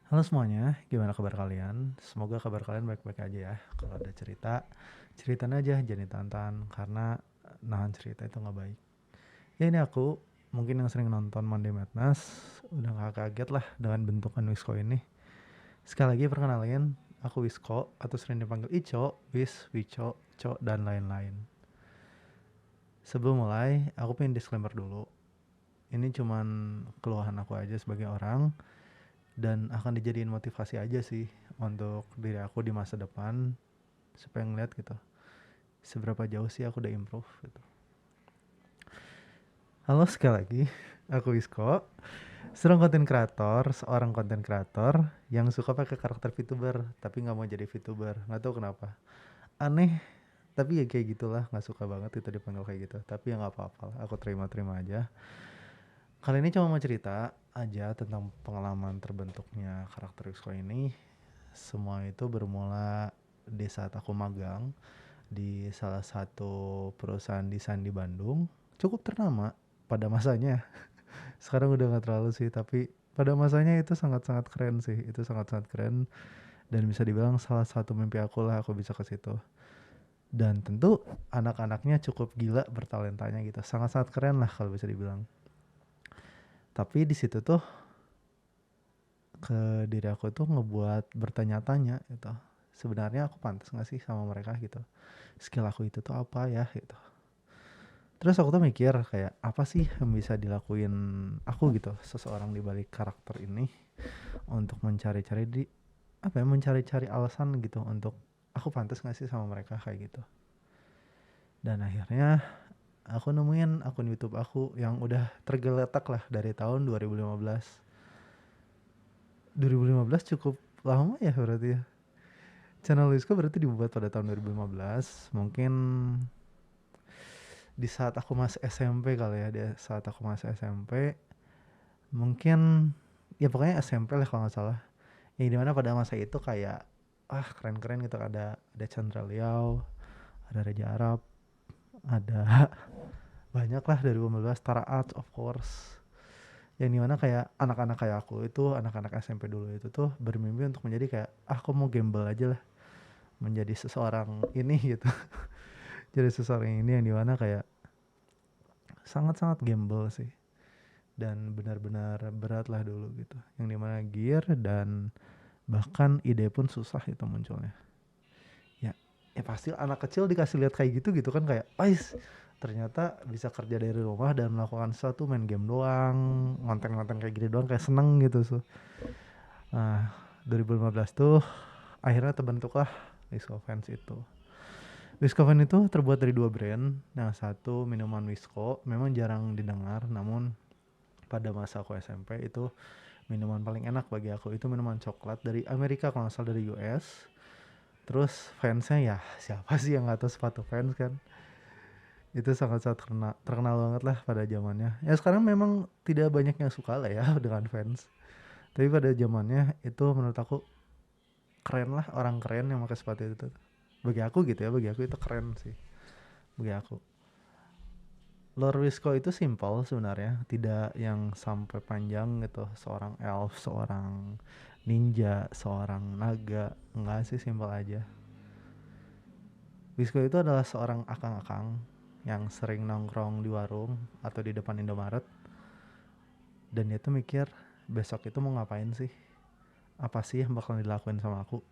Halo semuanya, gimana kabar kalian? Semoga kabar kalian baik-baik aja ya. Kalau ada cerita, ceritain aja, jangan ditantan karena nahan cerita itu nggak baik. Ya ini aku, mungkin yang sering nonton Monday Madness, udah gak kaget lah dengan bentukan Wisco ini. Sekali lagi perkenalin, aku Wisco atau sering dipanggil Ico, Wico, Co, dan lain-lain. Sebelum mulai, aku pengen disclaimer dulu. Ini cuman keluhan aku aja sebagai orang dan akan dijadiin motivasi aja sih untuk diri aku di masa depan supaya ngeliat gitu seberapa jauh sih aku udah improve gitu. Halo sekali lagi, aku Isko, seorang konten kreator yang suka pakai karakter VTuber tapi nggak mau jadi VTuber, nggak tahu kenapa. Aneh, tapi ya kayak gitulah, nggak suka banget itu dipanggil kayak gitu. Tapi ya nggak apa-apa lah, aku terima-terima aja. Kali ini cuma mau cerita aja tentang pengalaman terbentuknya karakter Isko ini. Semua itu bermula di saat aku magang di salah satu perusahaan desain di Bandung, cukup ternama pada masanya. Sekarang udah nggak terlalu sih, tapi pada masanya itu sangat-sangat keren sih. Itu sangat-sangat keren dan bisa dibilang salah satu mimpi aku lah aku bisa ke situ. Dan tentu anak-anaknya cukup gila bertalentanya gitu. Sangat-sangat keren lah kalau bisa dibilang. Tapi di situ tuh ke diri aku tuh ngebuat bertanya-tanya gitu. Sebenarnya aku pantas gak sih sama mereka gitu. Skill aku itu tuh apa ya gitu. Terus aku tuh mikir kayak apa sih yang bisa dilakuin aku gitu, seseorang di balik karakter ini untuk mencari-cari mencari-cari alasan gitu untuk aku pantas gak sih sama mereka kayak gitu. Dan akhirnya aku nemuin akun YouTube aku yang udah tergeletak lah dari tahun 2015. 2015 cukup lama ya berarti ya. Channel Wisco berarti dibuat pada tahun 2015. Mungkin di saat aku masih SMP kali ya, di saat aku masih SMP mungkin ya pokoknya SMP lah kalau nggak salah, yang dimana pada masa itu kayak keren-keren gitu, ada Chandra Liao, ada Reza Arab, ada banyak lah dari 2015, Tara Arts of course, yang dimana kayak anak-anak kayak aku itu, anak-anak SMP dulu itu tuh bermimpi untuk menjadi kayak aku mau gamble aja lah menjadi seseorang ini gitu. Jadi seseorang ini yang dimana kayak sangat-sangat gamble sih, dan benar-benar berat lah dulu gitu, yang dimana gear dan bahkan ide pun susah itu munculnya. Ya, ya pasti anak kecil dikasih lihat kayak gitu gitu kan, kayak ternyata bisa kerja dari rumah dan melakukan sesuatu, main game doang, ngonten-ngonten kayak gini doang kayak seneng gitu. Nah, 2015 tuh akhirnya terbentuklah Wisco Fans itu. Wisco Fans itu terbuat dari dua brand. Yang satu minuman Wisco, memang jarang didengar, namun pada masa aku SMP itu minuman paling enak bagi aku. Itu minuman coklat dari Amerika kalau nggak salah, dari US. Terus fansnya ya siapa sih yang nggak tahu sepatu fans kan. Itu sangat-sangat terkenal banget lah pada zamannya. Ya sekarang memang tidak banyak yang suka lah ya dengan fans. Tapi pada zamannya itu menurut aku keren lah, orang keren yang pakai sepatu itu. Bagi aku gitu ya, bagi aku itu keren sih. Bagi aku. Lore Wisco itu simple sebenarnya, tidak yang sampai panjang gitu. Seorang elf, seorang ninja, seorang naga, enggak sih, simple aja. Wisco itu adalah seorang akang-akang yang sering nongkrong di warung atau di depan Indomaret, dan dia tuh mikir besok itu mau ngapain sih, apa sih yang bakal dilakuin sama aku,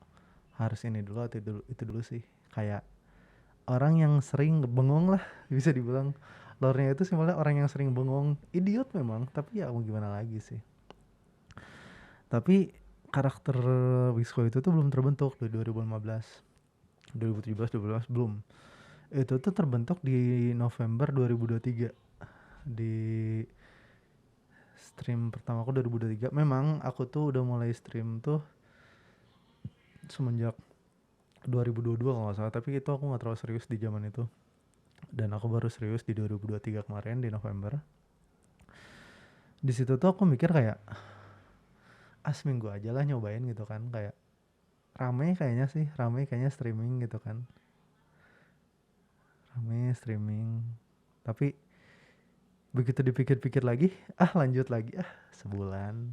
harus ini dulu atau itu dulu sih. Kayak orang yang sering bengong lah bisa dibilang. Lore-nya itu simpelnya orang yang sering bengong, idiot memang, tapi ya mau gimana lagi sih. Tapi karakter Wisco itu tuh belum terbentuk di 2015, 2017, 2018 belum. Itu tuh terbentuk di November 2023 di stream pertama aku 2023. Memang aku tuh udah mulai stream tuh semenjak 2022 kalau nggak salah, tapi itu aku nggak terlalu serius di zaman itu, dan aku baru serius di 2023 kemarin di November. Di situ tuh aku mikir kayak seminggu aja lah nyobain gitu kan, kayak rame kayaknya streaming gitu kan, rame streaming. Tapi begitu dipikir-pikir lagi, lanjut lagi, sebulan,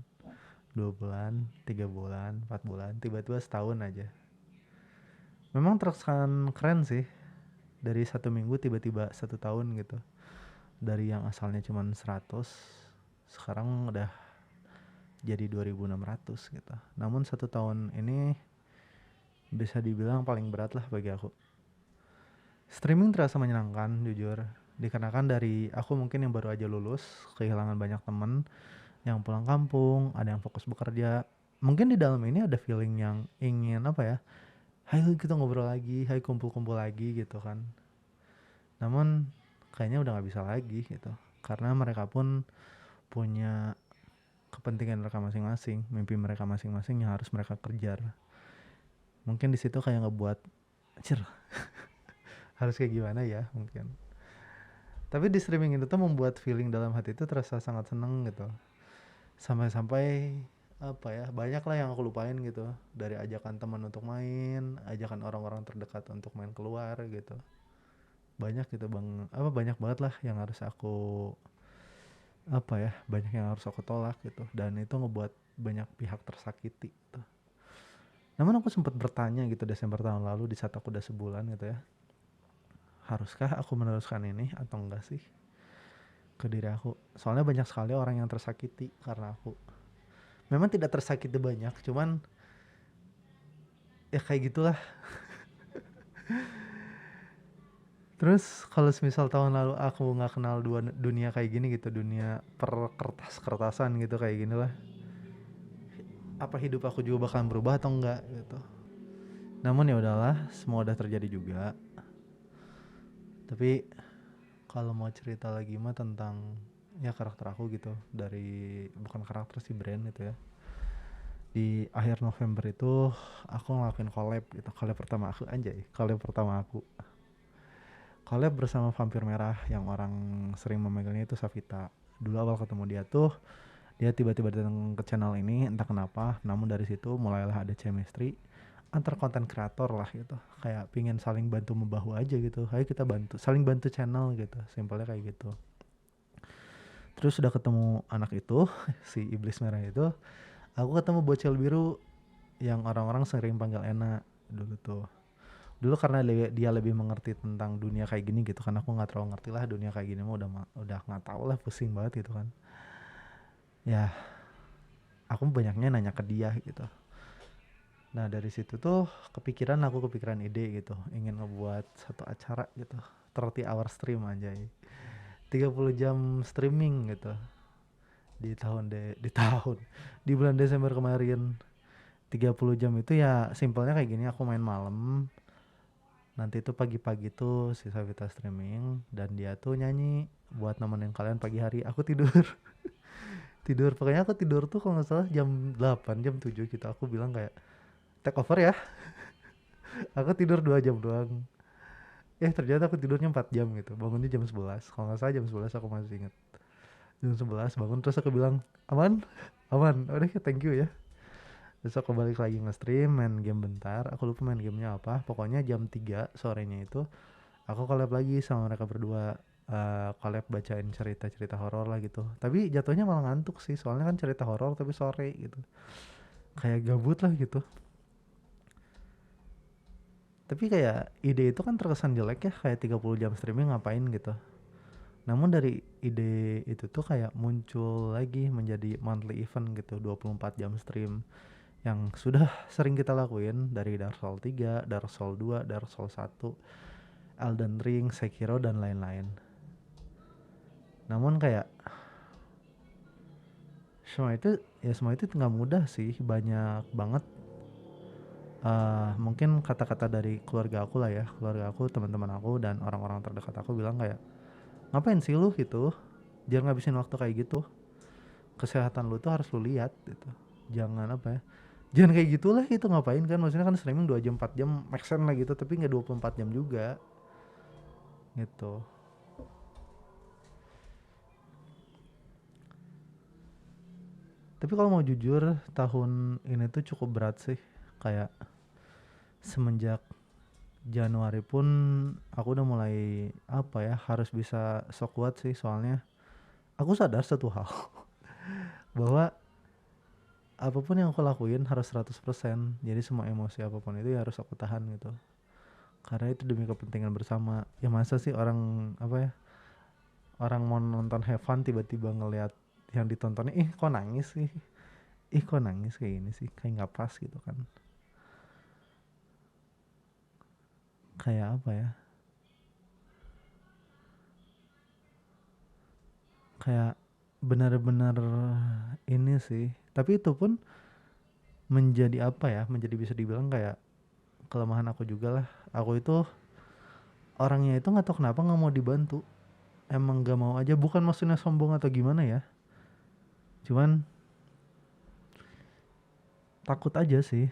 2 bulan, 3 bulan, 4 bulan, tiba-tiba setahun aja. Memang terkesan keren sih, dari 1 minggu tiba-tiba 1 tahun gitu. Dari yang asalnya cuma 100, sekarang udah jadi 2.600 gitu. Namun 1 tahun ini bisa dibilang paling berat lah bagi aku. Streaming terasa menyenangkan jujur, dikarenakan dari aku mungkin yang baru aja lulus, kehilangan banyak temen yang pulang kampung, ada yang fokus bekerja. Mungkin di dalam ini ada feeling yang ingin apa ya, ayo kita ngobrol lagi, ayo kumpul-kumpul lagi gitu kan. Namun kayaknya udah gak bisa lagi gitu, karena mereka pun punya kepentingan mereka masing-masing, mimpi mereka masing-masing yang harus mereka kejar. Mungkin di situ kayak ngebuat, anjir, harus kayak gimana ya mungkin. Tapi di streaming itu tuh membuat feeling dalam hati itu terasa sangat seneng gitu. Sampai-sampai apa ya, banyak lah yang aku lupain gitu. Dari ajakan teman untuk main, ajakan orang-orang terdekat untuk main keluar gitu. Banyak gitu bang, apa banyak banget lah yang harus aku apa ya, banyak yang harus aku tolak gitu. Dan itu ngebuat banyak pihak tersakiti gitu. Namun aku sempat bertanya gitu Desember tahun lalu di saat aku udah sebulan gitu ya. Haruskah aku meneruskan ini atau enggak sih ke diri aku? Soalnya banyak sekali orang yang tersakiti karena aku. Memang tidak tersakiti banyak, cuman ya kayak gitulah. Terus kalau semisal tahun lalu aku nggak kenal dunia kayak gini gitu, dunia per kertas-kertasan gitu kayak gini lah. Apa hidup aku juga bakalan berubah atau enggak gitu. Namun ya udahlah, semua udah terjadi juga. Tapi kalau mau cerita lagi mah tentang ya karakter aku gitu, dari bukan karakter sih, brand gitu ya. Di akhir November itu aku ngelakuin collab gitu, collab pertama aku, anjay, collab pertama aku. Collab bersama Vampir Merah yang orang sering memanggilnya itu Savita. Dulu awal ketemu dia tuh, dia tiba-tiba datang ke channel ini entah kenapa, namun dari situ mulailah ada chemistry antar konten kreator lah gitu. Kayak pingin saling bantu membahu aja gitu. Ayo kita bantu, saling bantu channel gitu. Simpelnya kayak gitu. Terus udah ketemu anak itu, si iblis merah itu, aku ketemu bocil biru yang orang-orang sering panggil Ena dulu tuh. Dulu karena dia lebih mengerti tentang dunia kayak gini gitu kan, aku nggak terlalu ngerti lah dunia kayak gini mah, udah nggak tahu lah, pusing banget gitu kan. Ya aku banyaknya nanya ke dia gitu. Nah dari situ tuh kepikiran ide gitu, ingin ngebuat satu acara gitu, 30 hour stream aja, 30 jam streaming gitu di bulan Desember kemarin. 30 jam itu ya simpelnya kayak gini, aku main malam, nanti itu pagi-pagi tuh si Savita streaming dan dia tuh nyanyi buat nemenin kalian pagi hari, aku tidur. Tidur, pokoknya aku tidur tuh kalau nggak salah jam 8 jam 7 gitu, aku bilang kayak take over ya. Aku tidur 2 jam doang, ternyata aku tidurnya 4 jam gitu, bangunnya jam 11 kalau nggak salah, jam 11 aku masih inget. Jam 11 bangun, terus aku bilang aman, aman, udah thank you ya. Terus aku balik lagi nge-stream, main game bentar, aku lupa main gamenya apa, pokoknya jam 3 sorenya itu aku collab lagi sama mereka berdua. Collab bacain cerita-cerita horor lah gitu, tapi jatuhnya malah ngantuk sih, soalnya kan cerita horor tapi sore gitu, kayak gabut lah gitu. Tapi kayak ide itu kan terkesan jelek ya, kayak 30 jam streaming ngapain gitu. Namun dari ide itu tuh kayak muncul lagi menjadi monthly event gitu, 24 jam stream yang sudah sering kita lakuin dari Dark Souls 3, Dark Souls 2, Dark Souls 1, Elden Ring, Sekiro dan lain-lain. Namun kayak semua itu nggak mudah sih, banyak banget. Mungkin kata-kata dari keluarga aku lah ya, keluarga aku, teman-teman aku dan orang-orang terdekat aku bilang kayak, ngapain sih lu gitu, jangan ngabisin waktu kayak gitu, kesehatan lu tuh harus lu lihat gitu, jangan apa ya, jangan kayak gitulah itu, ngapain kan, maksudnya kan streaming 2 jam 4 jam make sense lah gitu, tapi nggak 24 jam juga gitu. Tapi kalau mau jujur, tahun ini tuh cukup berat sih, kayak semenjak Januari pun aku udah mulai apa ya, harus bisa sok kuat sih, soalnya aku sadar satu hal bahwa apapun yang aku lakuin harus 100%. Jadi semua emosi apapun itu ya harus aku tahan gitu. Karena itu demi kepentingan bersama. Ya masa sih orang apa ya? Orang mau nonton have fun tiba-tiba ngelihat yang ditontonnya, ih kok nangis sih? Ih kok nangis kayak gini sih? Kayak nggak pas gitu kan. Kayak apa ya? Kayak benar-benar ini sih. Tapi itu pun menjadi apa ya? Menjadi bisa dibilang kayak kelemahan aku juga lah. Aku itu orangnya itu nggak tahu kenapa nggak mau dibantu. Emang nggak mau aja. Bukan maksudnya sombong atau gimana ya. Cuman takut aja sih.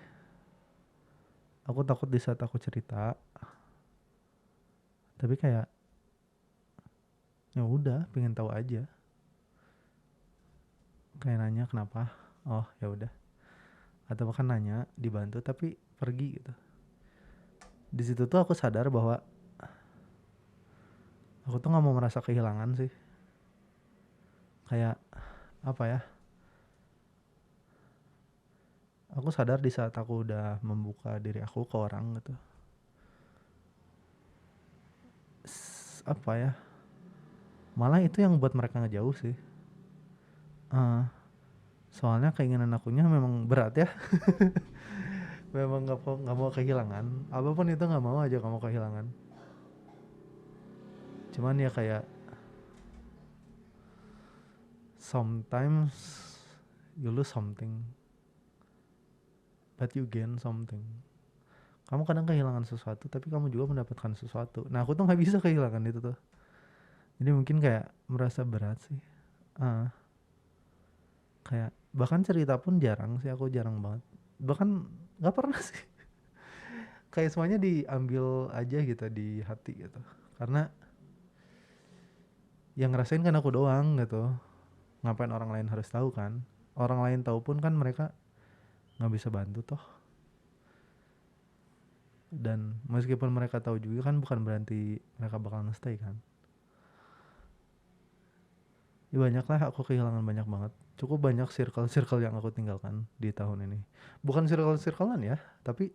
Aku takut di saat aku cerita. Tapi kayak ya udah, pengen tahu aja. Kayak nanya kenapa. Oh ya udah. Atau bahkan nanya dibantu tapi pergi gitu. Di situ tuh aku sadar bahwa aku tuh nggak mau merasa kehilangan sih. Kayak apa ya? Aku sadar di saat aku udah membuka diri aku ke orang gitu. Apa ya? Malah itu yang buat mereka ngejauh sih. Uh, Soalnya keinginan akunya memang berat ya. Memang nggak mau kehilangan. Apapun itu nggak mau aja kamu kehilangan. Cuman ya kayak sometimes you lose something, but you gain something. Kamu kadang kehilangan sesuatu, tapi kamu juga mendapatkan sesuatu. Nah aku tuh nggak bisa kehilangan itu tuh. Jadi mungkin kayak merasa berat sih. Ah, kayak bahkan cerita pun jarang sih, aku jarang banget. Bahkan nggak pernah sih. Kayak semuanya diambil aja gitu di hati gitu. Karena yang ngerasain kan aku doang gitu. Ngapain orang lain harus tahu kan? Orang lain tahu pun kan mereka nggak bisa bantu toh. Dan meskipun mereka tahu juga kan bukan berarti mereka bakal nge-stay kan. Ya banyak lah, aku kehilangan banyak banget. Cukup banyak circle-circle yang aku tinggalkan di tahun ini. Bukan circle-circlean ya, tapi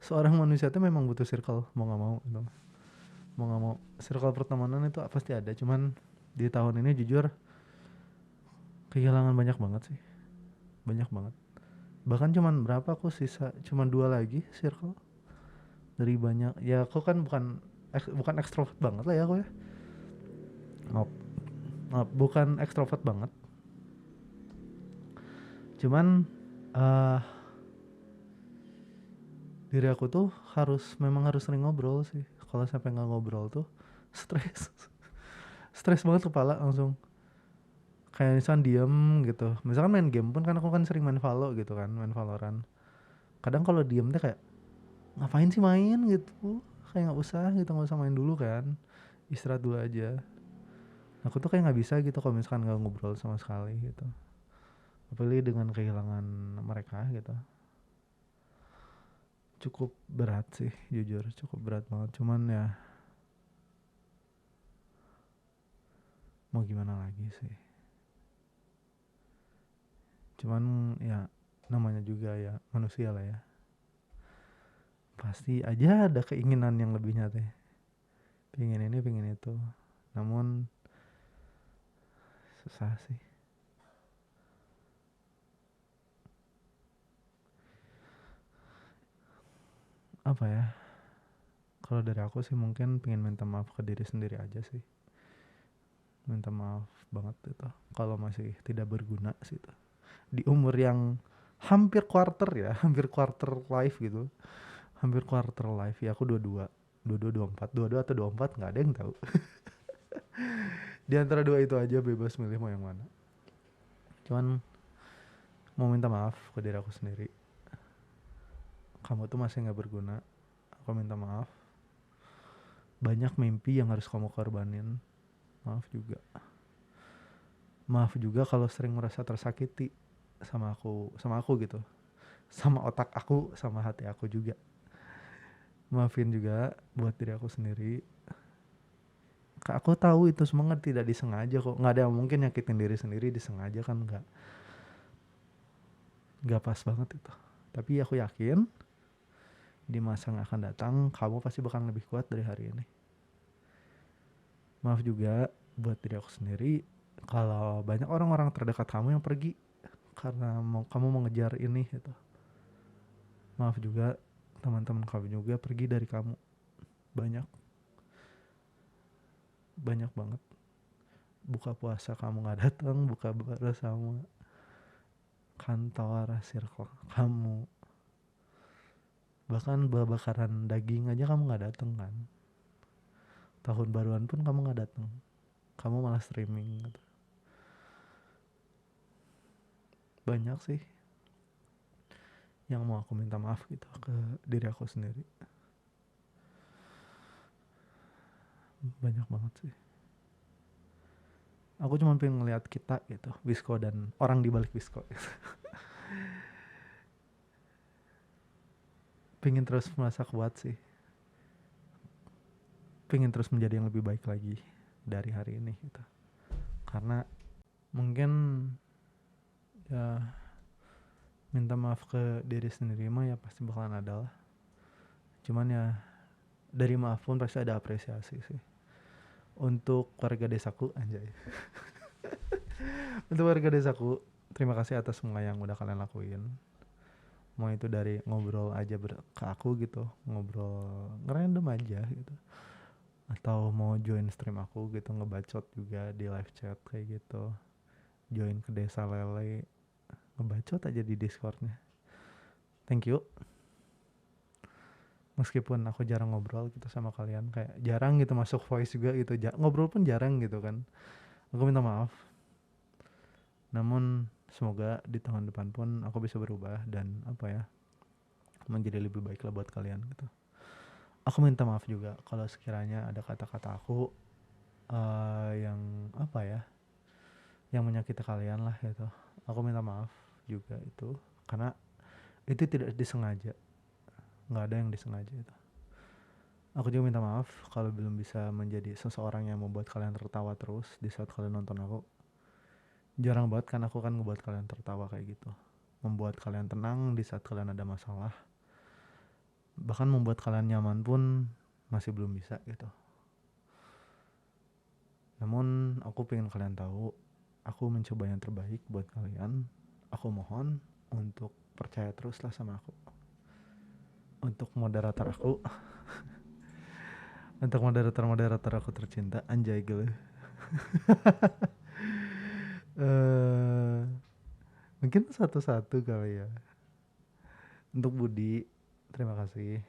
seorang manusia itu memang butuh circle, mau gak mau gitu. Mau gak mau, circle pertemanan itu pasti ada. Cuman di tahun ini jujur kehilangan banyak banget sih. Banyak banget. Bahkan cuman berapa aku sisa, cuman 2 lagi circle. Dari banyak, ya aku kan bukan ekstrovert banget lah ya aku ya. Maaf, maaf, bukan ekstrovert banget. Cuman uh, diri aku tuh memang harus sering ngobrol sih. Kalau sampai nggak ngobrol tuh stres. Stres banget kepala langsung. Kayak misalkan diem gitu. Misalkan main game pun kan aku kan sering main Valo gitu kan, main Valorant. Kadang kalau diem tuh kayak ngapain sih main gitu. Kayak nggak usah main dulu kan. Istirahat dulu aja. Aku tuh kayak nggak bisa gitu kalau misalkan nggak ngobrol sama sekali gitu. Apalagi dengan kehilangan mereka gitu. Cukup berat sih, jujur cukup berat banget. Cuman ya mau gimana lagi sih. Cuman ya namanya juga ya manusia lah ya. Pasti aja ada keinginan yang lebihnya teh. Pingin ini, pingin itu. Namun susah sih. Apa ya? Kalau dari aku sih mungkin pengen minta maaf ke diri sendiri aja sih. Minta maaf banget itu. Kalau masih tidak berguna sih itu. Di umur yang hampir quarter ya, hampir quarter life gitu. Hampir quarter life ya, aku 22. 22 24, 22 atau 24 nggak ada yang tahu. Di antara dua itu aja bebas milih mau yang mana. Cuman mau minta maaf ke diri aku sendiri. Kamu tuh masih nggak berguna. Aku minta maaf. Banyak mimpi yang harus kamu korbanin. Maaf juga. Maaf juga kalau sering merasa tersakiti sama aku gitu. Sama otak aku, sama hati aku juga. Maafin juga buat diri aku sendiri. Aku tahu itu semua tidak disengaja kok. Nggak ada yang mungkin nyakitin diri sendiri disengaja kan nggak. Gak pas banget itu. Tapi aku yakin di masa yang akan datang kamu pasti bakal lebih kuat dari hari ini. Maaf juga buat diri aku sendiri kalau banyak orang-orang terdekat kamu yang pergi karena kamu mau ngejar ini gitu. Maaf juga teman-teman kamu juga pergi dari kamu. Banyak banget. Buka puasa kamu nggak datang, buka bersama kantor, circle kamu, bahkan bakaran daging aja kamu nggak datang kan. Tahun baruan pun kamu nggak datang, kamu malah streaming gitu. Banyak sih yang mau aku minta maaf gitu ke diri aku sendiri. Banyak banget sih. Aku cuma pengen ngeliat kita gitu, Wisco dan orang di balik Wisco gitu. Pengen terus merasa kuat sih, pengen terus menjadi yang lebih baik lagi dari hari ini gitu. Karena mungkin ya minta maaf ke diri sendiri mah ya pasti bakalan ada lah. Cuman ya dari maaf pun pasti ada apresiasi sih. Untuk warga desaku, anjay. Untuk warga desaku, terima kasih atas semua yang udah kalian lakuin. Mau itu dari ngobrol aja ke aku gitu, ngobrol ngerandom aja gitu, atau mau join stream aku gitu, ngebacot juga di live chat kayak gitu, join ke desa lele, ngebacot aja di Discordnya. Thank you. Meskipun aku jarang ngobrol gitu sama kalian, kayak jarang gitu masuk voice juga gitu, ngobrol pun jarang gitu kan. Aku minta maaf. Namun semoga di tahun depan pun aku bisa berubah dan menjadi lebih baik lah buat kalian gitu. Aku minta maaf juga kalau sekiranya ada kata-kata aku yang yang menyakiti kalian lah gitu. Aku minta maaf juga itu, karena itu tidak disengaja, nggak ada yang disengaja itu. Aku juga minta maaf kalau belum bisa menjadi seseorang yang membuat kalian tertawa terus di saat kalian nonton aku. Jarang banget kan aku kan ngebuat kalian tertawa kayak gitu, membuat kalian tenang di saat kalian ada masalah, bahkan membuat kalian nyaman pun masih belum bisa gitu. Namun aku pengen kalian tahu, aku mencoba yang terbaik buat kalian. Aku mohon untuk percaya terus lah sama aku. Untuk moderator aku untuk moderator aku tercinta, anjay gila. Mungkin satu-satu kali ya. Untuk Budi, terima kasih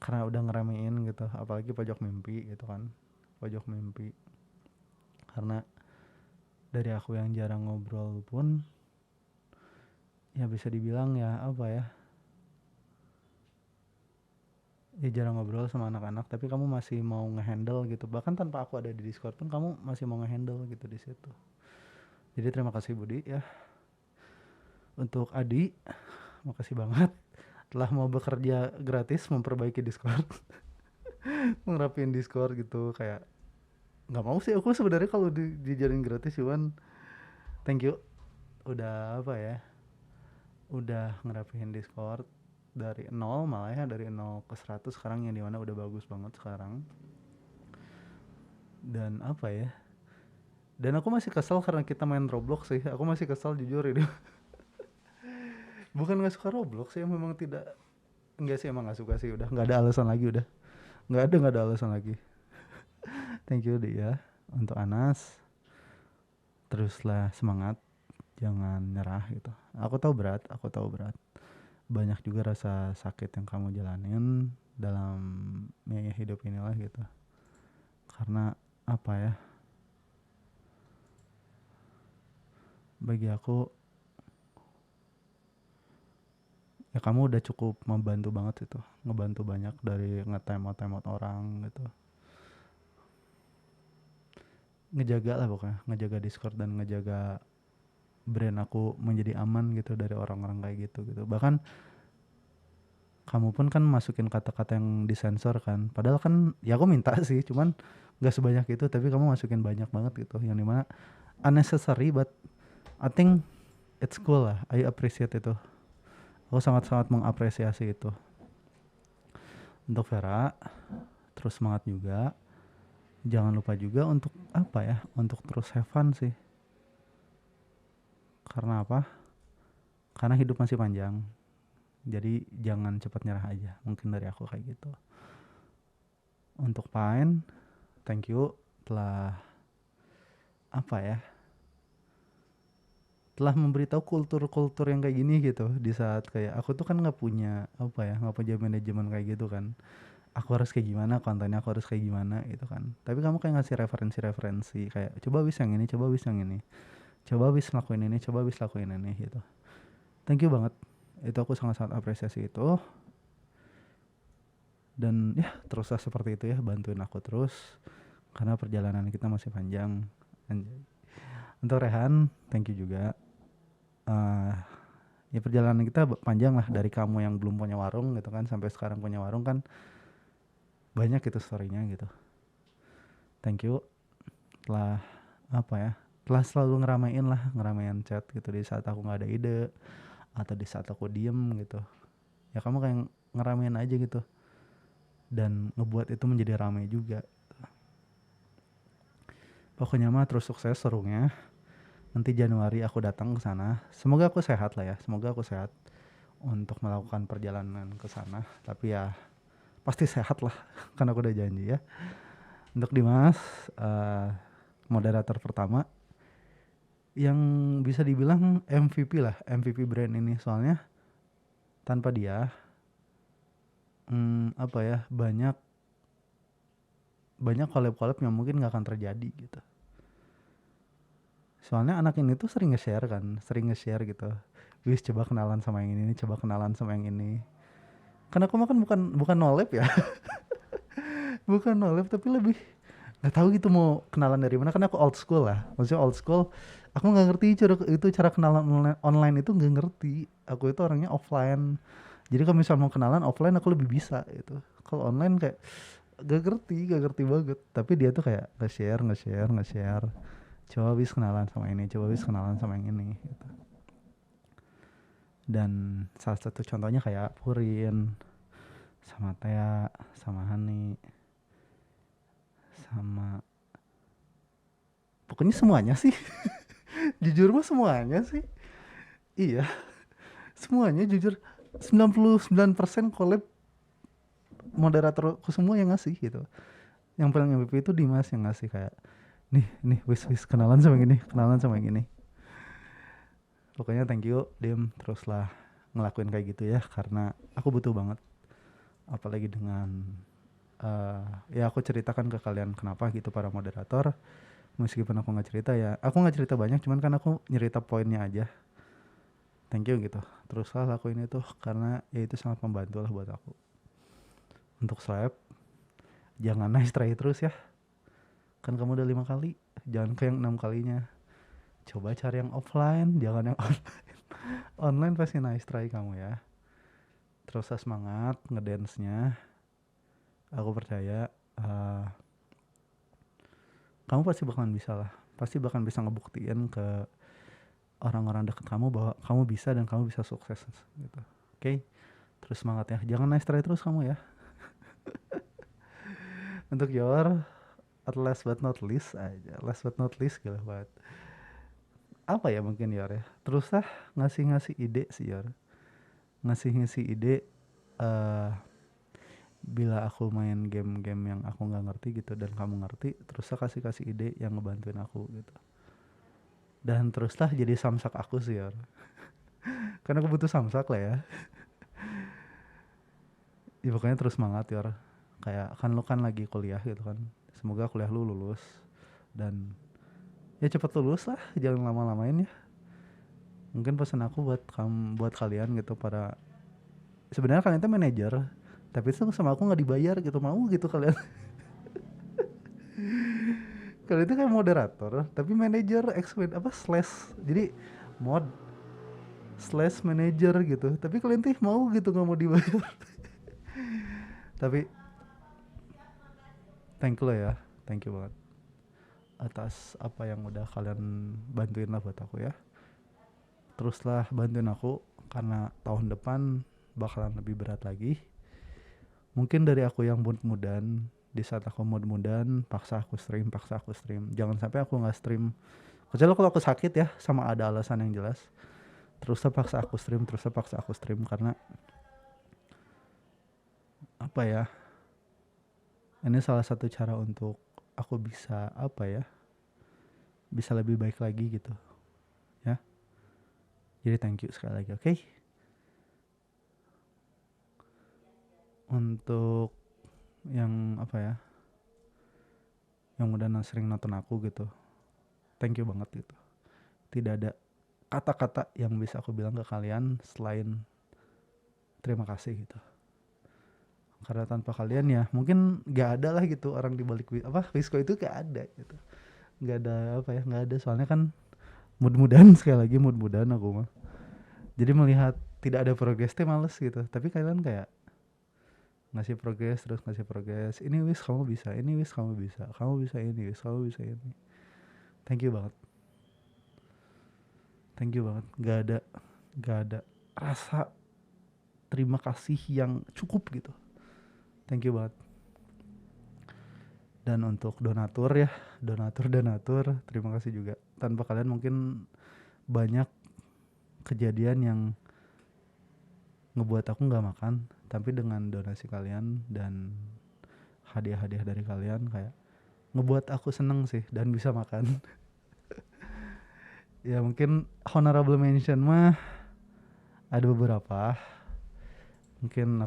karena udah ngeremehin gitu, apalagi pojok mimpi gitu kan. Pojok mimpi, karena dari aku yang jarang ngobrol pun ya bisa dibilang ya jarang ngobrol sama anak-anak, tapi kamu masih mau ngehandle gitu, bahkan tanpa aku ada di Discord pun kamu masih mau ngehandle gitu di situ. Jadi terima kasih Budi ya. Untuk Adi, makasih banget telah mau bekerja gratis memperbaiki Discord. Ngerapin Discord gitu, kayak nggak mau sih aku sebenarnya kalau dijadiin gratis, cuman thank you udah udah ngerapihin Discord dari nol, malah ya dari 0 ke 100 sekarang, yang dimana udah bagus banget sekarang. Dan dan aku masih kesel karena kita main Roblox sih. Aku masih kesel jujur itu. Bukan gak suka Roblox sih, memang tidak. Enggak sih, emang gak suka sih. Udah gak ada alasan lagi, udah gak ada alasan lagi. Thank you dia. Untuk Anas, teruslah semangat, jangan nyerah gitu. Aku tahu berat. Banyak juga rasa sakit yang kamu jalanin dalam hidup inilah gitu. Karena bagi aku ya kamu udah cukup membantu banget itu, ngebantu banyak dari ngetemot orang gitu, ngejaga lah pokoknya, ngejaga Discord dan ngejaga brand aku menjadi aman gitu dari orang-orang kayak gitu. Bahkan kamu pun kan masukin kata-kata yang disensor kan, padahal kan ya aku minta sih, cuman gak sebanyak itu, tapi kamu masukin banyak banget gitu, yang dimana unnecessary, but I think it's cool lah, I appreciate itu. Aku sangat-sangat mengapresiasi itu. Untuk Vera, terus semangat juga. Jangan lupa juga untuk apa ya, untuk terus have fun sih. Karena apa? Karena hidup masih panjang. Jadi jangan cepat nyerah aja. Mungkin dari aku kayak gitu. Untuk Pine, thank you telah apa ya? Telah memberitahu kultur-kultur yang kayak gini gitu. Di saat kayak aku tuh kan nggak punya apa ya, nggak punya manajemen kayak gitu kan. Aku harus kayak gimana, kontennya aku harus kayak gimana gitu kan. Tapi kamu kayak ngasih referensi-referensi kayak coba wis yang ini, coba wis yang ini. Coba wis lakuin ini, coba wis lakuin ini gitu. Thank you banget. Itu aku sangat-sangat apresiasi itu. Dan ya teruslah seperti itu ya, bantuin aku terus. Karena perjalanan kita masih panjang. Anjay. Untuk Rehan, thank you juga. Eh ya perjalanan kita panjang lah dari kamu yang belum punya warung gitu kan sampai sekarang punya warung kan banyak itu storynya gitu. Thank you telah apa ya, telah selalu ngeramein chat gitu di saat aku nggak ada ide atau di saat aku diem gitu. Ya kamu kayak ngeramein aja gitu dan ngebuat itu menjadi ramai juga. Pokoknya mah terus sukses serunya. Nanti Januari aku datang ke sana. Semoga aku sehat lah ya. Semoga aku sehat untuk melakukan perjalanan ke sana. Tapi ya pasti sehat lah karena aku udah janji ya. Untuk Dimas, moderator pertama yang bisa dibilang MVP lah, MVP brand ini soalnya tanpa dia apa ya, banyak collab-collab yang mungkin nggak akan terjadi gitu. Soalnya anak ini tuh sering nge-share gitu. Wis coba kenalan sama yang ini, coba kenalan sama yang ini. Karena aku makan bukan nolep ya, bukan nolep tapi lebih nggak tahu gitu mau kenalan dari mana karena aku old school lah. Maksudnya old school, aku nggak ngerti cara kenalan online itu nggak ngerti. Aku itu orangnya offline. Jadi kalau misalnya mau kenalan offline aku lebih bisa gitu. Kalau online kayak gak ngerti banget. Tapi dia tuh kayak nge-share. Coba bis kenalan sama ini, coba bis kenalan sama yang ini gitu. Dan salah satu contohnya kayak Purin, sama Tea, sama Hani, sama pokoknya semuanya sih. Jujur mah semuanya sih. Iya, semuanya jujur 99% collab moderatorku semua yang ngasih gitu. Yang paling MVP itu Dimas yang ngasih kayak nih wis kenalan sama yang ini, kenalan sama yang ini. Pokoknya thank you Dim, teruslah ngelakuin kayak gitu ya karena aku butuh banget. Apalagi dengan ya aku ceritakan ke kalian kenapa gitu para moderator. Meskipun aku nggak cerita ya, aku nggak cerita banyak, cuman kan aku nyerita poinnya aja. Thank you gitu. Teruslah lakuin itu karena ya itu sangat membantu lah buat aku. Untuk slap, jangan nice try terus ya. Kan kamu udah 5 kali, jangan ke yang 6 kalinya. Coba cari yang offline, jangan yang online. Online pasti nice try kamu ya. Teruslah semangat ngedance-nya. Aku percaya kamu pasti bakalan bisa lah. Pasti bakalan bisa ngebuktiin ke orang-orang deket kamu bahwa kamu bisa dan kamu bisa sukses gitu. Oke? Terus semangat ya. Jangan nice try terus kamu ya. Untuk your last but not least aja. Last but not least gitu buat apa ya mungkin Yor ya. Teruslah ngasih-ngasih ide sih Yor. Ngasih-ngasih ide eh bila aku main game-game yang aku nggak ngerti gitu dan kamu ngerti, teruslah kasih-kasih ide yang ngebantuin aku gitu. Dan teruslah jadi samsak aku sih Yor. Karena aku butuh samsak lah ya. Ya pokoknya terus semangat Yor. Kayak kan lu kan lagi kuliah gitu kan. Semoga kuliah lu lulus dan ya cepet lulus lah, jangan lama-lamain ya. Mungkin pesan aku buat kalian gitu para sebenarnya kalian itu manajer tapi itu sama aku nggak dibayar gitu, mau gitu kalian. Kalian itu kayak moderator tapi manajer apa slash, jadi mod slash manager gitu tapi kalian tuh mau gitu nggak mau dibayar. Tapi thank you lah ya, thank you banget atas apa yang udah kalian bantuin lah buat aku ya. teruslah bantuin aku karena tahun depan bakalan lebih berat lagi. Mungkin dari aku yang mood-moodan, di saat aku mood-moodan paksa aku stream, jangan sampai aku nggak stream kecuali kalau aku sakit ya sama ada alasan yang jelas. Terus terpaksa aku stream karena apa ya, ini salah satu cara untuk aku bisa apa ya, bisa lebih baik lagi gitu ya. Jadi thank you sekali lagi, oke? Untuk yang apa ya, yang udah sering nonton aku gitu, thank you banget gitu. Tidak ada kata-kata yang bisa aku bilang ke kalian selain terima kasih gitu. Karena tanpa kalian ya mungkin gak ada lah gitu orang di balik apa Wisco itu, gak ada gitu. Gak ada apa ya, gak ada, soalnya kan mudah-mudahan sekali lagi mudah-mudahan aku mah. Jadi melihat tidak ada progres teh males gitu. Tapi kalian kayak ngasih progres terus ngasih progres. Ini Wis kamu bisa, ini Wis kamu bisa, kamu bisa ini, Wis kamu bisa ini. Thank you banget. Thank you banget. Gak ada rasa terima kasih yang cukup gitu. Thank you banget. Dan untuk donatur ya, donatur, terima kasih juga. Tanpa kalian mungkin banyak kejadian yang ngebuat aku nggak makan, tapi dengan donasi kalian dan hadiah-hadiah dari kalian kayak ngebuat aku seneng sih dan bisa makan. Ya mungkin honorable mention mah ada beberapa. Mungkin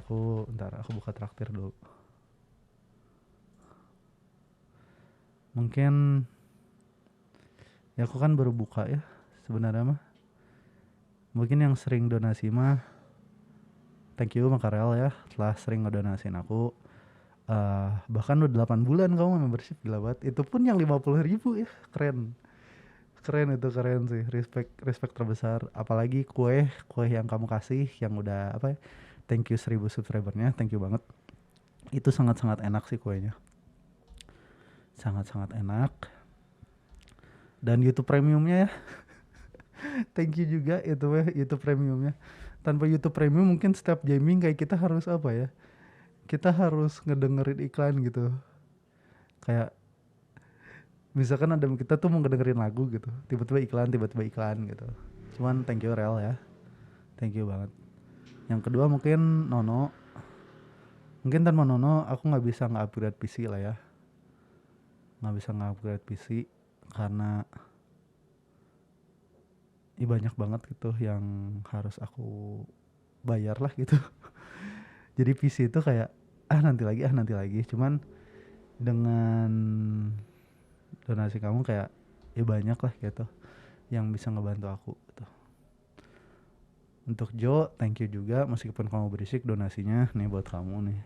ntar aku buka traktir dulu. Mungkin ya aku kan baru buka ya sebenarnya mah. Mungkin yang sering donasi mah thank you Makarel ya, telah sering ngedonasin aku. Bahkan udah 8 bulan kamu membership, gila banget. Itu pun yang 50.000 ya, keren itu, keren sih. Respect terbesar. Apalagi kue yang kamu kasih yang udah apa ya, thank you 1000 subscribernya, thank you banget. Itu sangat-sangat enak sih kuenya, sangat-sangat enak. Dan YouTube premiumnya ya thank you juga itu YouTube premiumnya. Tanpa YouTube premium mungkin setiap gaming kayak kita harus apa ya, kita harus ngedengerin iklan gitu. Kayak misalkan ada kita tuh mau ngedengerin lagu gitu, tiba-tiba iklan gitu. Cuman thank you Rel ya, thank you banget. Yang kedua mungkin Nono. Mungkin tanpa Nono aku nggak bisa nge-upgrade PC lah ya, nggak bisa nge-upgrade PC karena banyak banget gitu yang harus aku bayar lah gitu. Jadi PC itu kayak nanti lagi. Cuman dengan donasi kamu kayak ya banyak lah gitu yang bisa ngebantu aku gitu. Untuk Jo, thank you juga meskipun kamu berisik, donasinya nih buat kamu nih.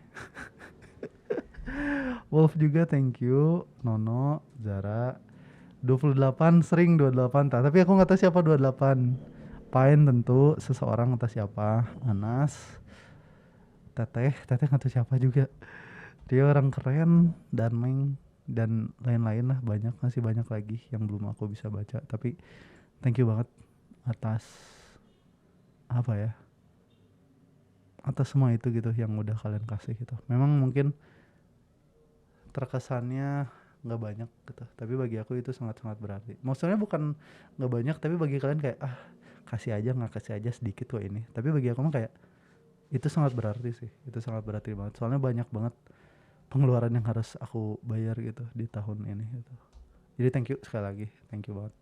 Wolf juga thank you. Nono, Zara 28 sering 28 tapi aku nggak tahu siapa 28. Pain tentu seseorang, entah siapa. Anas, Teteh nggak tahu siapa juga. Dia orang keren, dan Meng dan lain-lain lah, masih banyak lagi yang belum aku bisa baca. Tapi thank you banget atas apa ya, atas semua itu gitu yang udah kalian kasih gitu. Memang mungkin terkesannya nggak banyak gitu, tapi bagi aku itu sangat-sangat berarti. Maksudnya bukan nggak banyak, tapi bagi kalian kayak kasih aja sedikit kok ini. Tapi bagi aku mah kayak itu sangat berarti sih, itu sangat berarti banget. Soalnya banyak banget pengeluaran yang harus aku bayar gitu di tahun ini gitu. Jadi thank you sekali lagi, thank you banget.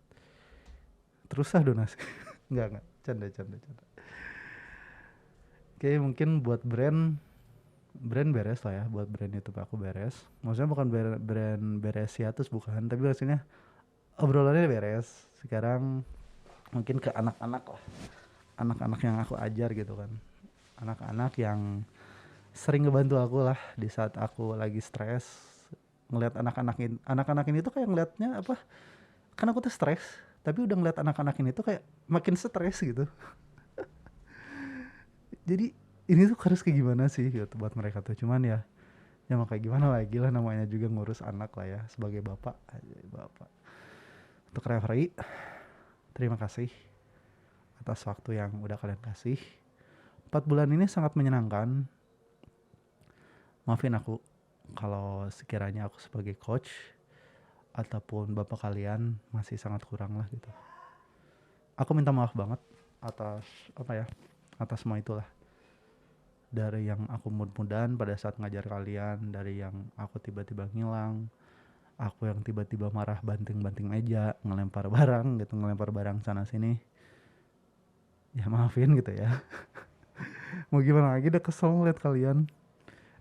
Terus donasi. Enggak, canda. Oke, mungkin buat brand beres lah ya, buat brand YouTube aku beres. Maksudnya bukan brand beres hiatus, bukan, tapi maksudnya obrolannya beres. Sekarang mungkin ke anak-anak lah, anak-anak yang aku ajar gitu kan, anak-anak yang sering ngebantu aku lah di saat aku lagi stres. Ngeliat anak-anak ini tuh kayak ngeliatnya apa, kan aku tuh stres, tapi udah ngeliat anak-anak ini tuh kayak makin stres gitu. Jadi ini tuh harus kayak gimana sih gitu buat mereka tuh. Cuman ya mau kayak gimana lagi lah, namanya juga ngurus anak lah ya, sebagai bapak. Untuk referee, terima kasih atas waktu yang udah kalian kasih. 4 bulan ini sangat menyenangkan. Maafin aku kalau sekiranya aku sebagai coach ataupun bapak kalian masih sangat kurang lah gitu. Aku minta maaf banget atas atas semua itulah. Dari yang aku mud-mudan pada saat ngajar kalian, dari yang aku tiba-tiba ngilang, aku yang tiba-tiba marah banting-banting meja, ngelempar barang sana sini. Ya maafin gitu ya. Mau gimana lagi, udah kesel ngeliat kalian.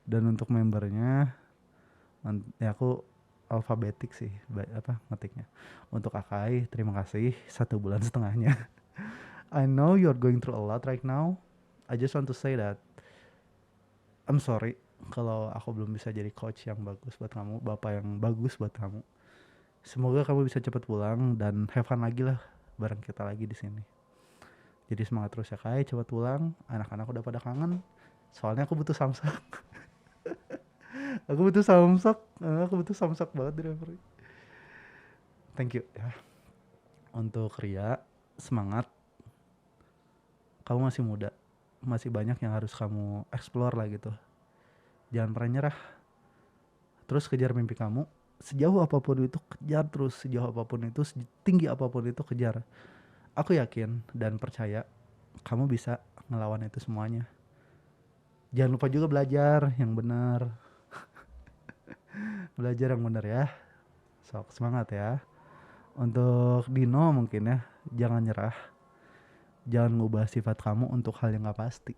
Dan untuk membernya, ya aku alfabetik sih ngetiknya. Untuk Akai, terima kasih 1,5 bulan. I know you're going through a lot right now. I just want to say that I'm sorry kalau aku belum bisa jadi coach yang bagus buat kamu, bapak yang bagus buat kamu. Semoga kamu bisa cepat pulang dan have fun lagi lah bareng kita lagi di sini. Jadi semangat terus ya Kai, cepat pulang. Anak-anak udah pada kangen. Soalnya aku butuh samsak. Aku butuh samsak banget di referee. Thank you ya. Untuk Ria, semangat. Kamu masih muda. Masih banyak yang harus kamu explore lah gitu. Jangan pernah nyerah. Terus kejar mimpi kamu. Sejauh apapun itu kejar terus. Sejauh apapun itu, setinggi apapun itu kejar. Aku yakin dan percaya kamu bisa ngelawan itu semuanya. Jangan lupa juga belajar yang benar. Belajar yang benar ya. Sok semangat ya. Untuk Dino mungkin ya, jangan nyerah. Jangan ngubah sifat kamu untuk hal yang gak pasti.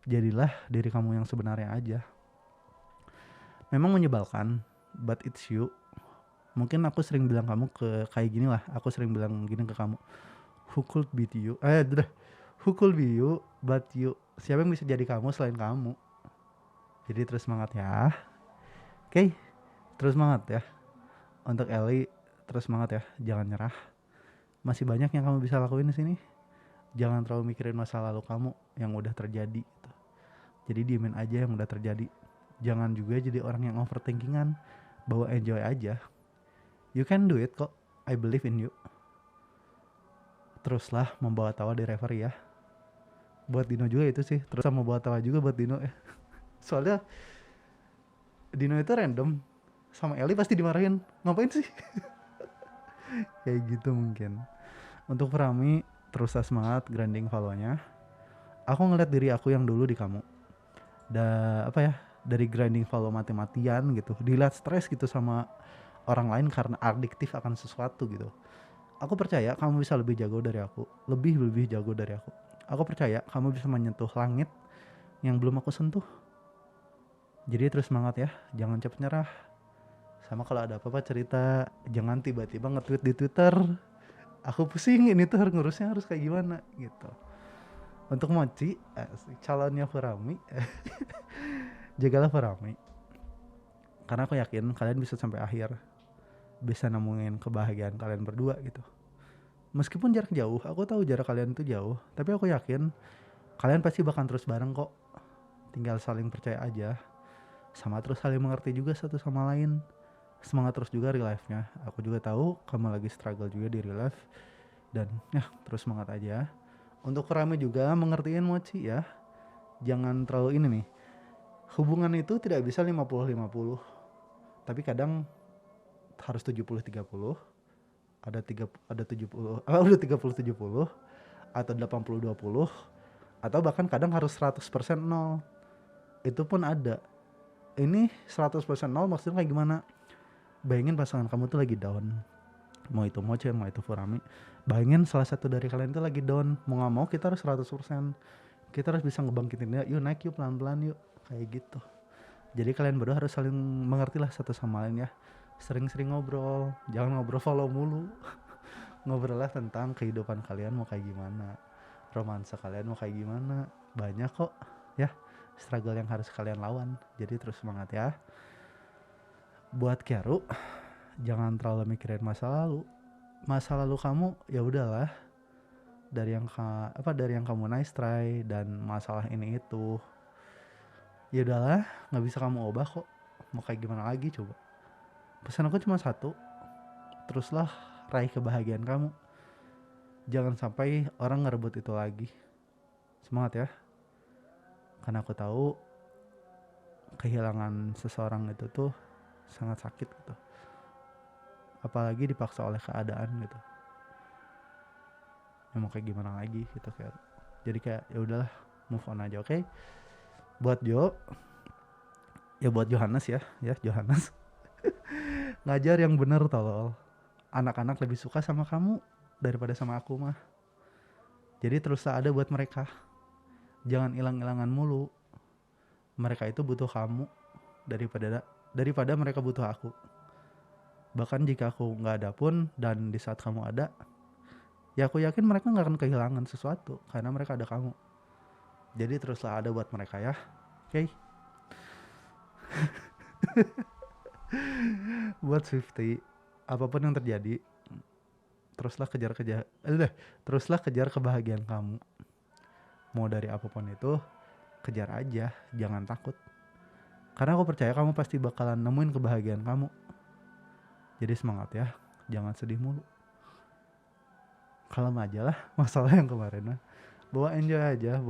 Jadilah diri kamu yang sebenarnya aja. Memang menyebalkan, but it's you. Mungkin aku sering bilang kamu kayak gini lah. Aku sering bilang gini ke kamu. Who could be you? Who could be you but you? Siapa yang bisa jadi kamu selain kamu? Jadi terus semangat ya. Oke, terus semangat ya. Untuk Ellie, terus semangat ya. Jangan nyerah. Masih banyak yang kamu bisa lakuin di sini. Jangan terlalu mikirin masa lalu kamu yang udah terjadi gitu. Jadi diemin aja yang udah terjadi. Jangan juga jadi orang yang overthinkingan. Bawa enjoy aja. You can do it kok. I believe in you. Teruslah membawa tawa di referee ya. Buat Dino juga itu sih. Terus sama bawa tawa juga buat Dino ya. Soalnya Dino itu random. Sama Ellie pasti dimarahin. Ngapain sih? Kayak gitu mungkin. Untuk Rami, teruslah semangat grinding follow-nya. Aku ngeliat diri aku yang dulu di kamu. Dari grinding follow mati-matian gitu. Dilihat stres gitu sama orang lain karena adiktif akan sesuatu gitu. Aku percaya kamu bisa lebih jago dari aku. Lebih jago dari aku. Aku percaya kamu bisa menyentuh langit yang belum aku sentuh. Jadi terus semangat ya. Jangan cepet nyerah. Sama kalau ada apa-apa cerita, jangan tiba-tiba nge-tweet di Twitter. Aku pusing ini tuh ngurusnya harus kayak gimana gitu. Untuk Mochi, calonnya Furami, jagalah Furami. Karena aku yakin kalian bisa sampai akhir. Bisa nemuin kebahagiaan kalian berdua gitu. Meskipun jarak jauh, aku tahu jarak kalian itu jauh. Tapi aku yakin kalian pasti bakal terus bareng kok. Tinggal saling percaya aja. Sama terus saling mengerti juga satu sama lain. Semangat terus juga real life-nya. Aku juga tahu kamu lagi struggle juga di real life. Dan ya terus semangat aja. Untuk Rame juga mengertiin Mochi ya. Jangan terlalu ini nih. Hubungan itu tidak bisa 50-50. Tapi kadang harus 70-30. Ada 70, udah 30-70. Atau 80-20. Atau bahkan kadang harus 100% nol. Itu pun ada. Ini 100% nol maksudnya kayak gimana? Bayangin pasangan kamu tuh lagi down. Mau itu Mochi, mau itu Furami. Bayangin salah satu dari kalian tuh lagi down. Mau gak mau kita harus 100%. Kita harus bisa ngebangkitin dia. Yuk naik yuk pelan-pelan yuk. Kayak gitu. Jadi kalian berdua harus saling mengerti lah satu sama lain ya. Sering-sering ngobrol. Jangan ngobrol follow mulu. Ngobrol lah tentang kehidupan kalian mau kayak gimana. Romansa kalian mau kayak gimana. Banyak kok ya struggle yang harus kalian lawan. Jadi terus semangat ya. Buat Kyaru, jangan terlalu mikirin masa lalu. Masa lalu kamu ya udahlah. Dari yang kamu nice try dan masalah ini itu. Ya udahlah, nggak bisa kamu ubah kok. Mau kayak gimana lagi coba. Pesan aku cuma satu. Teruslah raih kebahagiaan kamu. Jangan sampai orang ngerebut itu lagi. Semangat ya, karena aku tahu kehilangan seseorang itu tuh sangat sakit gitu, apalagi dipaksa oleh keadaan gitu. Ya mau kayak gimana lagi gitu, kayak jadi kayak ya udahlah, move on aja. Oke, buat Jo, ya buat Johannes ya Johannes, ngajar yang bener tolol. Anak-anak lebih suka sama kamu daripada sama aku mah. Jadi teruslah ada buat mereka, jangan hilang-hilangan mulu. Mereka itu butuh kamu daripada mereka butuh aku. Bahkan jika aku nggak ada pun, dan di saat kamu ada, ya aku yakin mereka nggak akan kehilangan sesuatu karena mereka ada kamu. Jadi teruslah ada buat mereka ya. Oke. Buat Swifty, apapun yang terjadi, teruslah teruslah kejar kebahagiaan kamu. Mau dari apapun itu, kejar aja, jangan takut. Karena aku percaya kamu pasti bakalan nemuin kebahagiaan kamu. Jadi semangat ya, jangan sedih mulu. Kalem aja lah masalah yang kemarin mah. Bawa enjoy aja,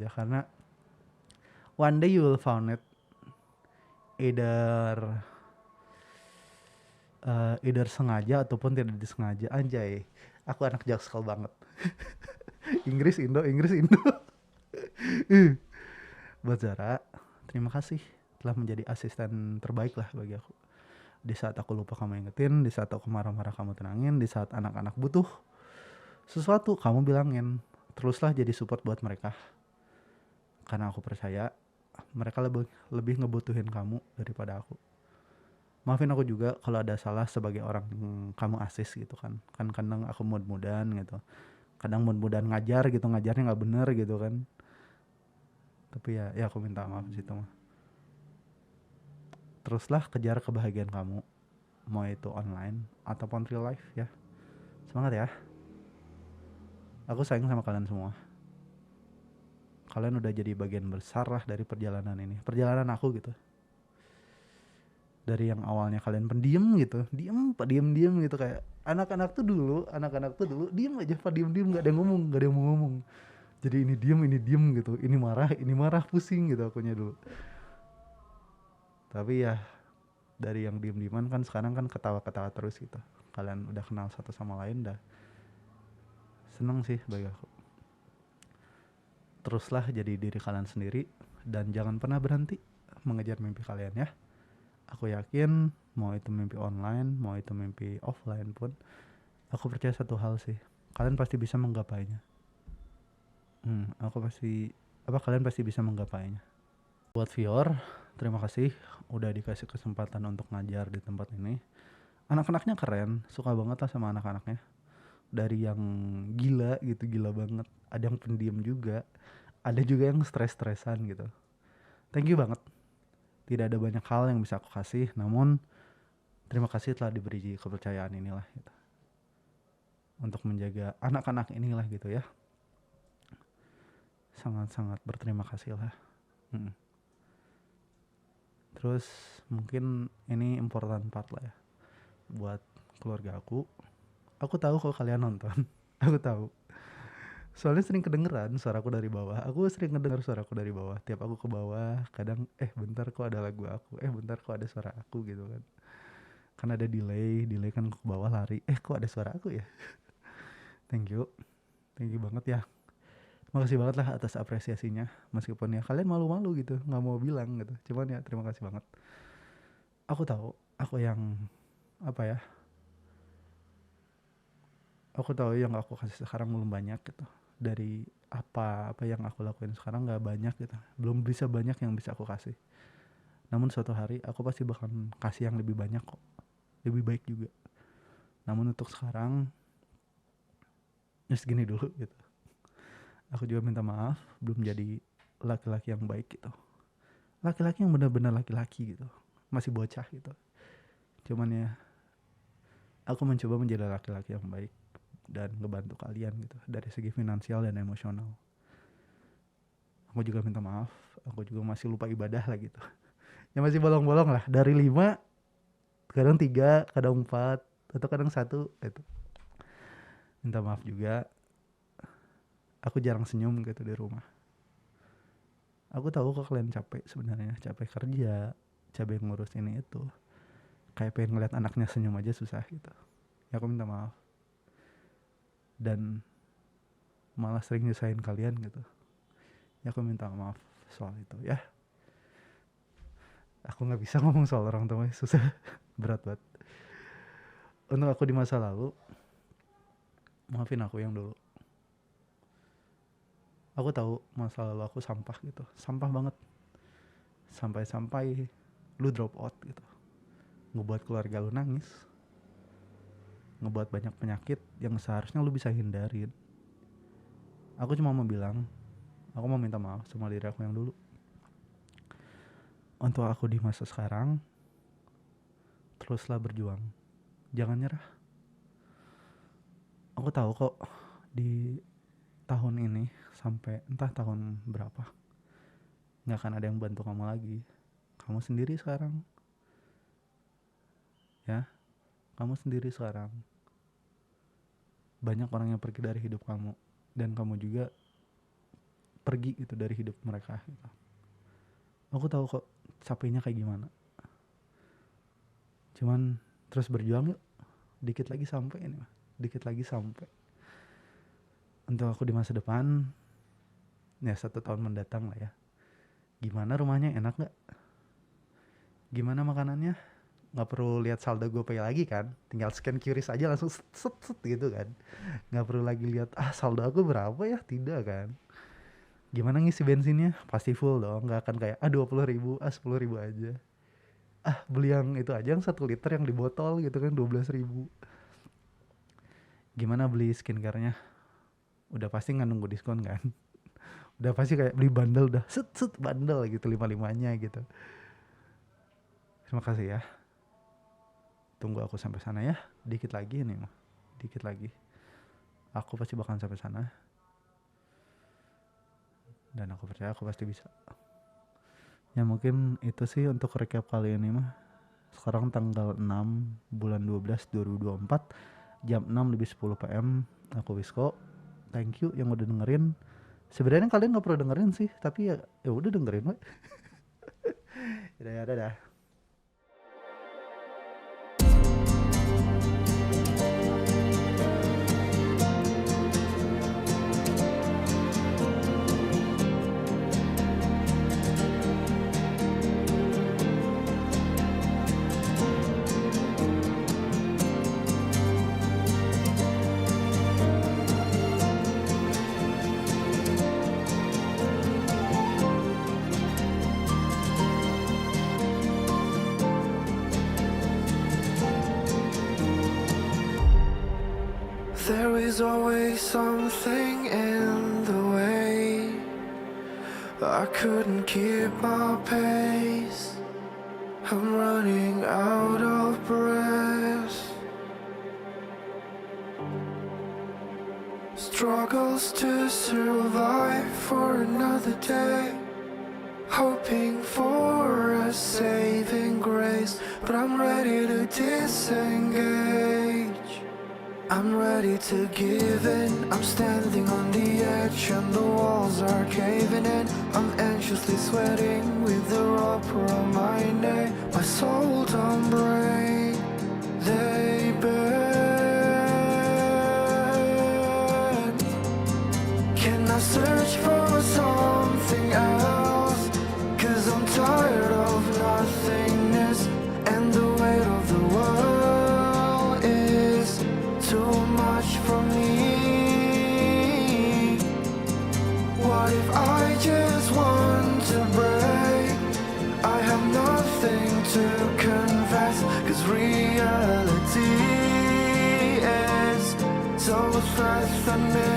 karena one day you will found it. Either sengaja ataupun tidak disengaja. Anjay, aku anak jaksel banget. Inggris Indo. Buat Zara, terima kasih telah menjadi asisten terbaik lah bagi aku. Di saat aku lupa kamu ingetin, di saat aku marah-marah kamu tenangin, di saat anak-anak butuh sesuatu kamu bilangin. Teruslah jadi support buat mereka, karena aku percaya mereka lebih ngebutuhin kamu daripada aku. Maafin aku juga kalau ada salah sebagai orang kamu asis gitu kan kadang aku mood-moodan gitu, kadang mood-moodan ngajar gitu, ngajarnya nggak bener gitu kan. Tapi ya aku minta maaf di situ mah. Teruslah kejar kebahagiaan kamu, mau itu online ataupun real life ya. Semangat ya, aku sayang sama kalian semua. Kalian udah jadi bagian besar lah dari perjalanan ini, perjalanan aku gitu. Dari yang awalnya kalian pendiam gitu, diem gitu, kayak anak-anak tuh dulu diem aja, diem nggak ada yang mau ngomong. Jadi ini diem gitu, ini marah pusing gitu akunya dulu. Tapi ya dari yang diem-dieman kan sekarang kan ketawa-ketawa terus gitu. Kalian udah kenal satu sama lain, dah seneng sih bagi aku. Teruslah jadi diri kalian sendiri dan jangan pernah berhenti mengejar mimpi kalian ya. Aku yakin mau itu mimpi online, mau itu mimpi offline pun, aku percaya satu hal sih, kalian pasti bisa menggapainya. Kalian pasti bisa menggapainya. Buat Vior, terima kasih udah dikasih kesempatan untuk ngajar di tempat ini. Anak-anaknya keren, suka banget lah sama anak-anaknya. Dari yang gila gitu, gila banget. Ada yang pendiam juga, ada juga yang stres-stresan gitu. Thank you banget. Tidak ada banyak hal yang bisa aku kasih, namun terima kasih telah diberi kepercayaan inilah gitu, untuk menjaga anak-anak inilah gitu ya. Sangat-sangat berterima kasih lah. Terus mungkin ini important part lah ya buat keluarga aku. Aku tahu kalau kalian nonton. Aku tahu. Soalnya sering kedengeran suaraku dari bawah. Aku sering ngedenger suaraku dari bawah. Tiap aku ke bawah, kadang bentar kok ada lagu aku. Bentar kok ada suara aku gitu kan. Kan ada delay kan ke bawah lari. Kok ada suara aku ya? Thank you banget ya. Makasih banget lah atas apresiasinya. Meskipun ya kalian malu-malu gitu, nggak mau bilang gitu. Cuman ya terima kasih banget. Aku tahu, aku yang aku kasih sekarang belum banyak gitu. Dari apa yang aku lakuin sekarang nggak banyak gitu. Belum bisa banyak yang bisa aku kasih. Namun suatu hari aku pasti bakal kasih yang lebih banyak kok. Lebih baik juga. Namun untuk sekarang, ya segini dulu gitu. Aku juga minta maaf belum jadi laki-laki yang baik gitu. Laki-laki yang benar-benar laki-laki gitu. Masih bocah gitu. Cuman ya aku mencoba menjadi laki-laki yang baik dan ngebantu kalian gitu dari segi finansial dan emosional. Aku juga minta maaf, aku juga masih lupa ibadah lah gitu. Ya masih bolong-bolong lah, dari 5 kadang 3, kadang 4 atau kadang 1 gitu. Minta maaf juga. Aku jarang senyum gitu di rumah. Aku tahu kok kalian capek sebenarnya, capek kerja, capek ngurus ini itu. Kayak pengen ngeliat anaknya senyum aja susah gitu. Ya aku minta maaf. Dan malah sering nyusahin kalian gitu. Ya aku minta maaf soal itu ya. Aku nggak bisa ngomong soal orang tua, susah. Berat banget. Untuk aku di masa lalu, maafin aku yang dulu. Aku tahu masa lalu aku sampah gitu, sampah banget. Sampai-sampai lu drop out gitu, ngebuat keluarga lu nangis, ngebuat banyak penyakit yang seharusnya lu bisa hindarin. Aku cuma mau bilang, aku mau minta maaf sama diri aku yang dulu. Untuk aku di masa sekarang, teruslah berjuang, jangan nyerah. Aku tahu kok di tahun ini sampai entah tahun berapa nggak akan ada yang bantu kamu lagi. Kamu sendiri sekarang, ya, kamu sendiri sekarang. Banyak orang yang pergi dari hidup kamu, dan kamu juga pergi gitu dari hidup mereka gitu. Aku tahu kok capeknya kayak gimana. Cuman terus berjuang yuk. Dikit lagi sampai ini mah. Dikit lagi sampai. Untuk aku di masa depan, ya 1 tahun mendatang lah ya. Gimana rumahnya, enak gak? Gimana makanannya? Gak perlu lihat saldo GoPay lagi kan? Tinggal scan QRIS aja langsung set gitu kan. Gak perlu lagi lihat saldo aku berapa ya? Tidak kan? Gimana ngisi bensinnya? Pasti full dong. Gak akan kayak 20.000, 10.000 aja. Beli yang itu aja yang 1 liter yang di botol gitu kan 12.000. Gimana beli skincare-nya? Udah pasti nggak nunggu diskon kan? Udah pasti kayak beli bundle, udah set bundle gitu 5-5-nya gitu. Terima kasih ya. Tunggu aku sampai sana ya. Dikit lagi nih mah. Dikit lagi. Aku pasti bakalan sampai sana. Dan aku percaya aku pasti bisa. Ya mungkin itu sih untuk recap kali ini mah. Sekarang tanggal 6 bulan 12 2024 jam 6:10 PM. Aku Wisco. Thank you yang udah dengerin. Sebenarnya kalian gak perlu dengerin sih, tapi ya udah dengerin we. Ya dadah. There is always something in the way. I couldn't keep my pace. I'm running out of breath. Struggles to survive for another day. Hoping for a saving grace, but I'm ready to disengage. I'm ready to give in. I'm standing on the edge and the walls are caving in. I'm anxiously sweating with the rope around my neck. My soul don't break, they burn. Can I search for something else? 'Cause I'm tired of nothingness, and the weight of the world is too much for me. What if I just want to break? I have nothing to confess, 'cause reality is so threatening.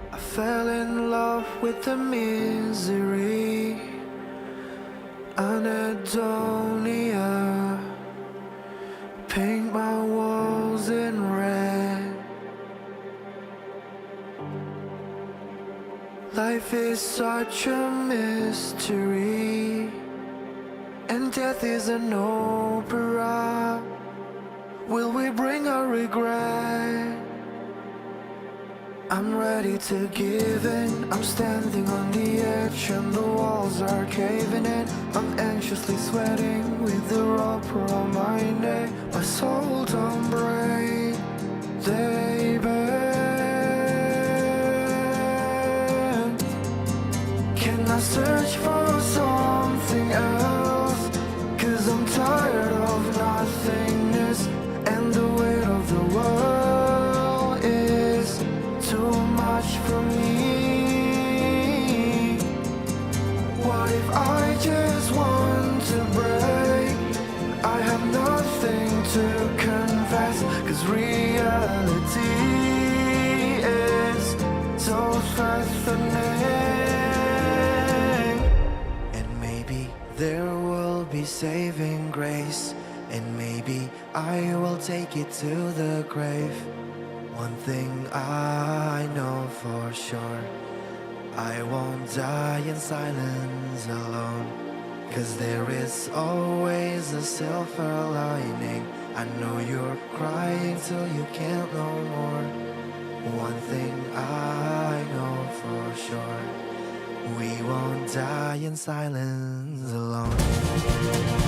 I fell in love with the misery, anedonia. Paint my walls in red. Life is such a mystery, and death is an opera. Will we bring our regret? I'm ready to give in. I'm standing on the edge and the walls are caving in. I'm anxiously sweating with the rope around my neck. My soul don't break, they bend. Can I search for something else? 'Cause I'm tired of nothingness, and the weight of the world is too much for me. What if I just want to break? I have nothing to confess, 'cause reality is so threatening. And maybe there will be saving grace, and maybe I will take it to the grave. One thing I know for sure, I won't die in silence alone. 'Cause there is always a silver lining. I know you're crying till you can't no more. One thing I know for sure, we won't die in silence alone.